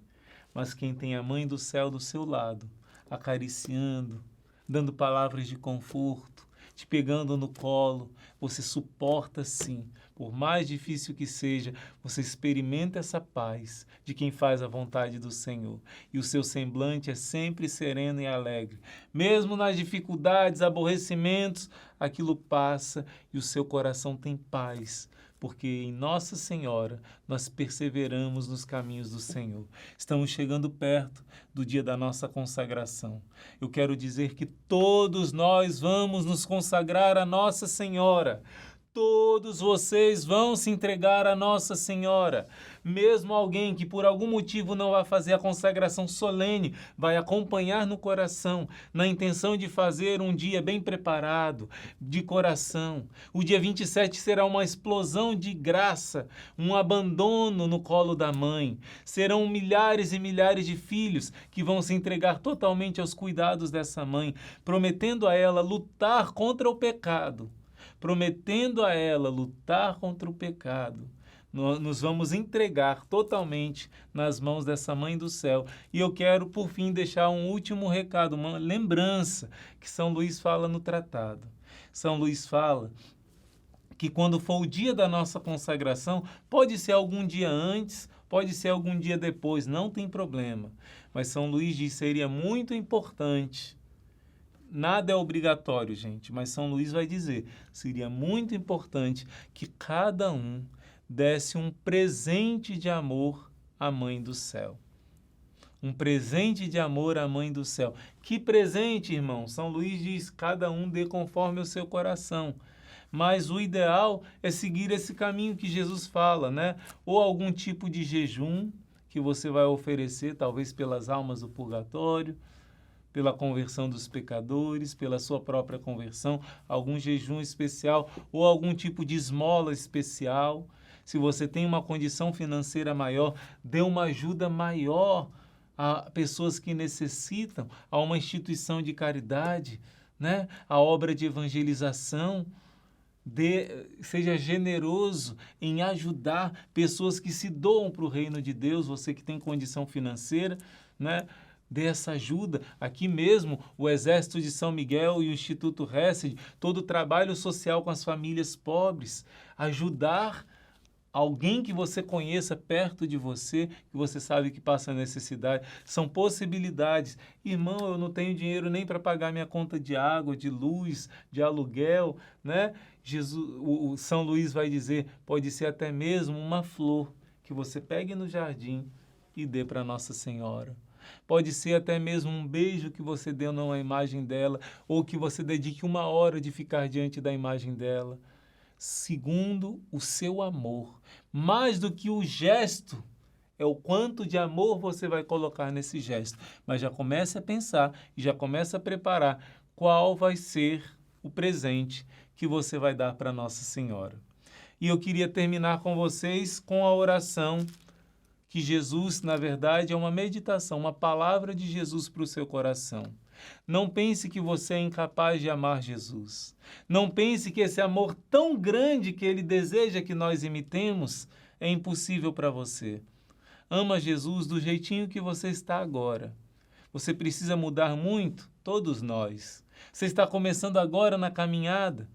Mas quem tem a Mãe do Céu do seu lado, acariciando, dando palavras de conforto, te pegando no colo, você suporta sim. Por mais difícil que seja, você experimenta essa paz de quem faz a vontade do Senhor. E o seu semblante é sempre sereno e alegre. Mesmo nas dificuldades, aborrecimentos, aquilo passa e o seu coração tem paz. Porque em Nossa Senhora nós perseveramos nos caminhos do Senhor. Estamos chegando perto do dia da nossa consagração. Eu quero dizer que todos nós vamos nos consagrar a Nossa Senhora. Todos vocês vão se entregar a Nossa Senhora. Mesmo alguém que por algum motivo não vai fazer a consagração solene, vai acompanhar no coração, na intenção de fazer um dia bem preparado, de coração. O dia 27 será uma explosão de graça, um abandono no colo da mãe. Serão milhares e milhares de filhos que vão se entregar totalmente aos cuidados dessa mãe, prometendo a ela lutar contra o pecado. Prometendo a ela lutar contra o pecado, nos vamos entregar totalmente nas mãos dessa Mãe do Céu. E eu quero, por fim, deixar um último recado, uma lembrança que São Luís fala no tratado. São Luís fala que quando for o dia da nossa consagração, pode ser algum dia antes, pode ser algum dia depois, não tem problema. Mas São Luís diz que seria muito importante. Nada é obrigatório, gente, mas São Luís vai dizer, seria muito importante que cada um desse um presente de amor à Mãe do Céu. Um presente de amor à Mãe do Céu. Que presente, irmão? São Luís diz, cada um dê conforme o seu coração. Mas o ideal é seguir esse caminho que Jesus fala, né? Ou algum tipo de jejum que você vai oferecer, talvez pelas almas do purgatório, pela conversão dos pecadores, pela sua própria conversão, algum jejum especial ou algum tipo de esmola especial. Se você tem uma condição financeira maior, dê uma ajuda maior a pessoas que necessitam, a uma instituição de caridade, né? A obra de evangelização. Seja generoso em ajudar pessoas que se doam para o reino de Deus, você que tem condição financeira, né? Dê essa ajuda. Aqui mesmo, o Exército de São Miguel e o Instituto Hesed, todo o trabalho social com as famílias pobres, ajudar alguém que você conheça perto de você, que você sabe que passa necessidade. São possibilidades. Irmão, eu não tenho dinheiro nem para pagar minha conta de água, de luz, de aluguel, né? O São Luís vai dizer, pode ser até mesmo uma flor que você pegue no jardim e dê para Nossa Senhora. Pode ser até mesmo um beijo que você dê numa imagem dela, ou que você dedique 1 hora de ficar diante da imagem dela. Segundo o seu amor. Mais do que o gesto, é o quanto de amor você vai colocar nesse gesto. Mas já comece a pensar e já comece a preparar qual vai ser o presente que você vai dar para Nossa Senhora. E eu queria terminar com vocês com a oração que Jesus, na verdade, é uma meditação, uma palavra de Jesus para o seu coração. Não pense que você é incapaz de amar Jesus. Não pense que esse amor tão grande que Ele deseja que nós imitemos é impossível para você. Ama Jesus do jeitinho que você está agora. Você precisa mudar muito? Todos nós. Você está começando agora na caminhada?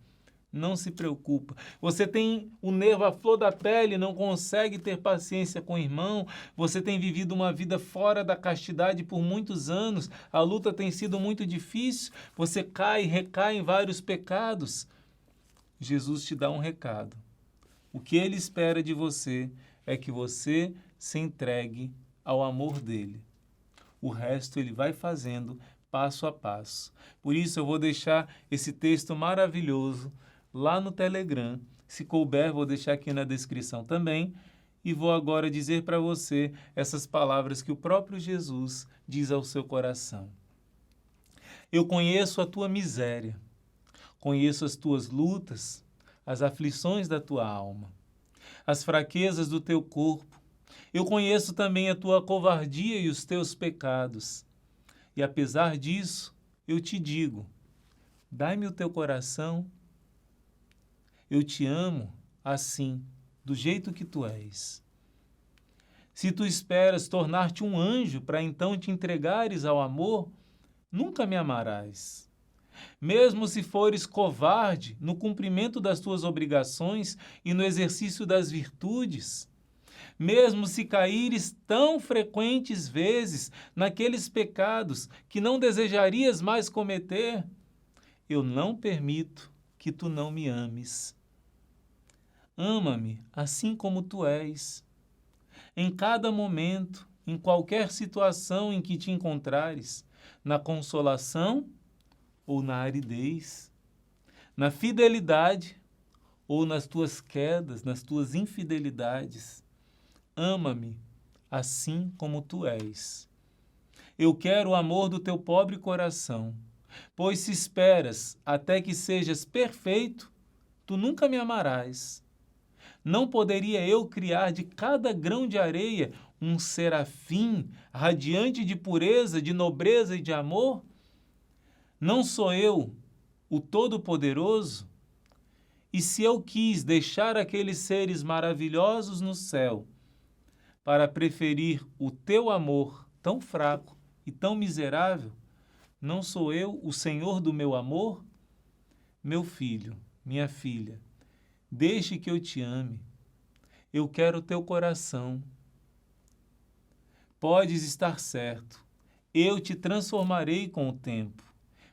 Não se preocupa. Você tem o nervo à flor da pele, não consegue ter paciência com o irmão. Você tem vivido uma vida fora da castidade por muitos anos. A luta tem sido muito difícil. Você cai e recai em vários pecados. Jesus te dá um recado. O que Ele espera de você é que você se entregue ao amor dEle. O resto Ele vai fazendo passo a passo. Por isso eu vou deixar esse texto maravilhoso lá no Telegram. Se couber, vou deixar aqui na descrição também. E vou agora dizer para você essas palavras que o próprio Jesus diz ao seu coração. Eu conheço a tua miséria, conheço as tuas lutas, as aflições da tua alma, as fraquezas do teu corpo. Eu conheço também a tua covardia e os teus pecados. E apesar disso, eu te digo, dai-me o teu coração. Eu te amo assim, do jeito que tu és. Se tu esperas tornar-te um anjo para então te entregares ao amor, nunca me amarás. Mesmo se fores covarde no cumprimento das tuas obrigações e no exercício das virtudes, mesmo se caíres tão frequentes vezes naqueles pecados que não desejarias mais cometer, eu não permito que tu não me ames. Ama-me assim como tu és. Em cada momento, em qualquer situação em que te encontrares, na consolação ou na aridez, na fidelidade ou nas tuas quedas, nas tuas infidelidades. Ama-me assim como tu és. Eu quero o amor do teu pobre coração, pois se esperas até que sejas perfeito, tu nunca me amarás. Não poderia eu criar de cada grão de areia um serafim radiante de pureza, de nobreza e de amor? Não sou eu o Todo-Poderoso? E se eu quis deixar aqueles seres maravilhosos no céu para preferir o teu amor tão fraco e tão miserável, não sou eu o Senhor do meu amor? Meu filho, minha filha, deixe que eu te ame. Eu quero o teu coração. Podes estar certo. Eu te transformarei com o tempo.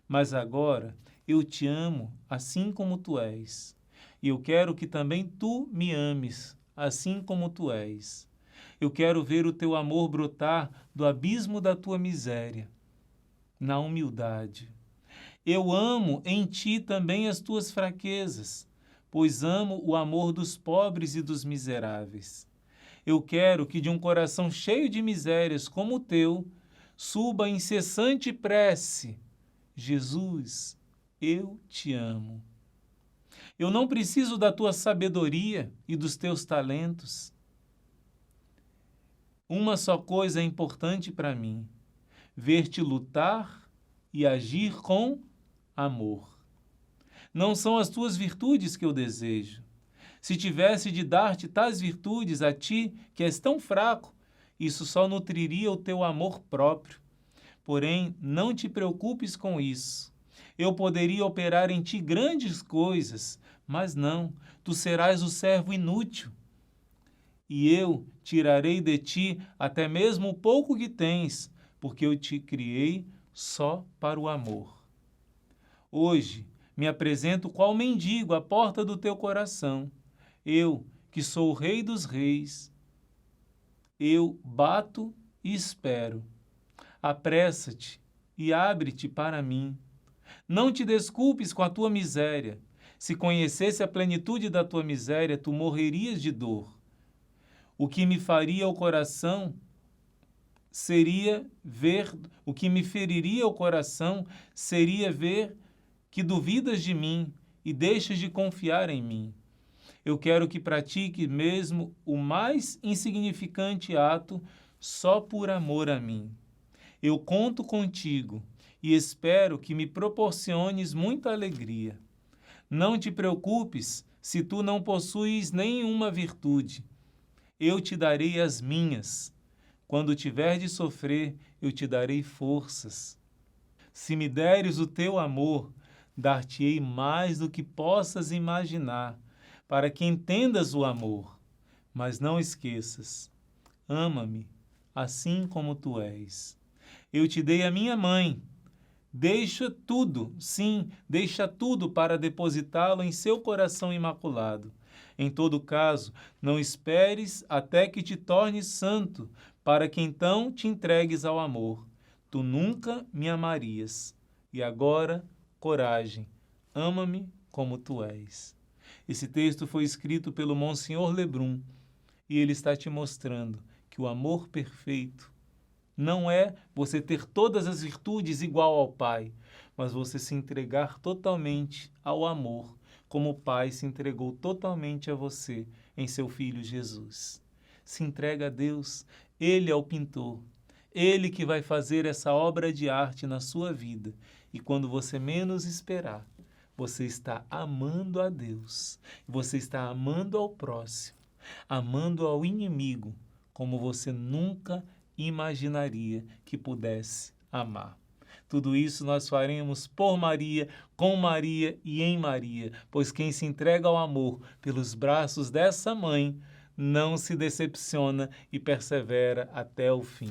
Mas agora eu te amo assim como tu és. E eu quero que também tu me ames assim como tu és. Eu quero ver o teu amor brotar do abismo da tua miséria, na humildade. Eu amo em ti também as tuas fraquezas, pois amo o amor dos pobres e dos miseráveis. Eu quero que de um coração cheio de misérias como o teu, suba a incessante prece: Jesus, eu te amo. Eu não preciso da tua sabedoria e dos teus talentos. Uma só coisa é importante para mim: ver-te lutar e agir com amor. Não são as tuas virtudes que eu desejo. Se tivesse de dar-te tais virtudes a ti, que és tão fraco, isso só nutriria o teu amor próprio. Porém, não te preocupes com isso. Eu poderia operar em ti grandes coisas, mas não, tu serás o servo inútil. E eu tirarei de ti até mesmo o pouco que tens, porque eu te criei só para o amor. Hoje me apresento qual mendigo à porta do teu coração. Eu, que sou o Rei dos Reis, eu bato e espero. Apressa-te e abre-te para mim. Não te desculpes com a tua miséria. Se conhecesse a plenitude da tua miséria, tu morrerias de dor. O que me feriria o coração seria ver que duvidas de mim e deixas de confiar em mim. Eu quero que pratique mesmo o mais insignificante ato só por amor a mim. Eu conto contigo e espero que me proporciones muita alegria. Não te preocupes se tu não possuis nenhuma virtude. Eu te darei as minhas. Quando tiver de sofrer, eu te darei forças. Se me deres o teu amor, dar-te-ei mais do que possas imaginar, para que entendas o amor. Mas não esqueças, ama-me assim como tu és. Eu te dei a minha mãe. Deixa tudo para depositá-lo em seu coração imaculado. Em todo caso, não esperes até que te tornes santo, para que então te entregues ao amor. Tu nunca me amarias. E agora, coragem, ama-me como tu és. Esse texto foi escrito pelo Monsenhor Lebrun e ele está te mostrando que o amor perfeito não é você ter todas as virtudes igual ao Pai, mas você se entregar totalmente ao amor, como o Pai se entregou totalmente a você em seu Filho Jesus. Se entrega a Deus, Ele é o pintor, Ele que vai fazer essa obra de arte na sua vida. E quando você menos esperar, você está amando a Deus, você está amando ao próximo, amando ao inimigo, como você nunca imaginaria que pudesse amar. Tudo isso nós faremos por Maria, com Maria e em Maria, pois quem se entrega ao amor pelos braços dessa mãe não se decepciona e persevera até o fim.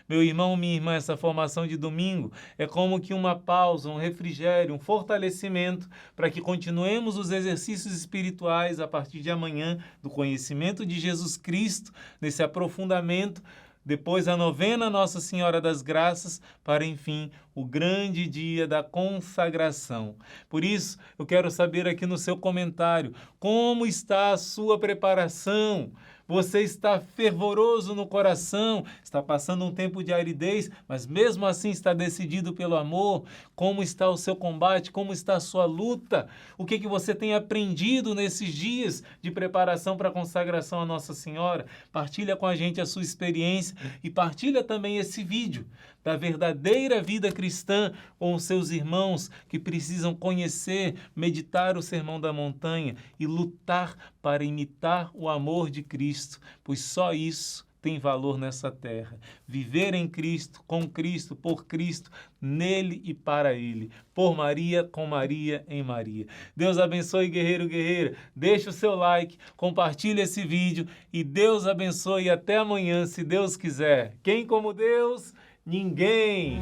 Meu irmão, minha irmã, essa formação de domingo é como que uma pausa, um refrigério, um fortalecimento para que continuemos os exercícios espirituais a partir de amanhã do conhecimento de Jesus Cristo, nesse aprofundamento. Depois a novena Nossa Senhora das Graças, para enfim o grande dia da consagração. Por isso, eu quero saber aqui no seu comentário, como está a sua preparação? Você está fervoroso no coração, está passando um tempo de aridez, mas mesmo assim está decidido pelo amor? Como está o seu combate? Como está a sua luta? O que você tem aprendido nesses dias de preparação para a consagração a Nossa Senhora? Partilha com a gente a sua experiência e partilha também esse vídeo da verdadeira vida cristã com os seus irmãos que precisam conhecer, meditar o Sermão da Montanha e lutar para imitar o amor de Cristo, pois só isso tem valor nessa terra. Viver em Cristo, com Cristo, por Cristo, nele e para ele. Por Maria, com Maria, em Maria. Deus abençoe, guerreiro, guerreira. Deixe o seu like, compartilhe esse vídeo e Deus abençoe até amanhã, se Deus quiser. Quem como Deus? Ninguém!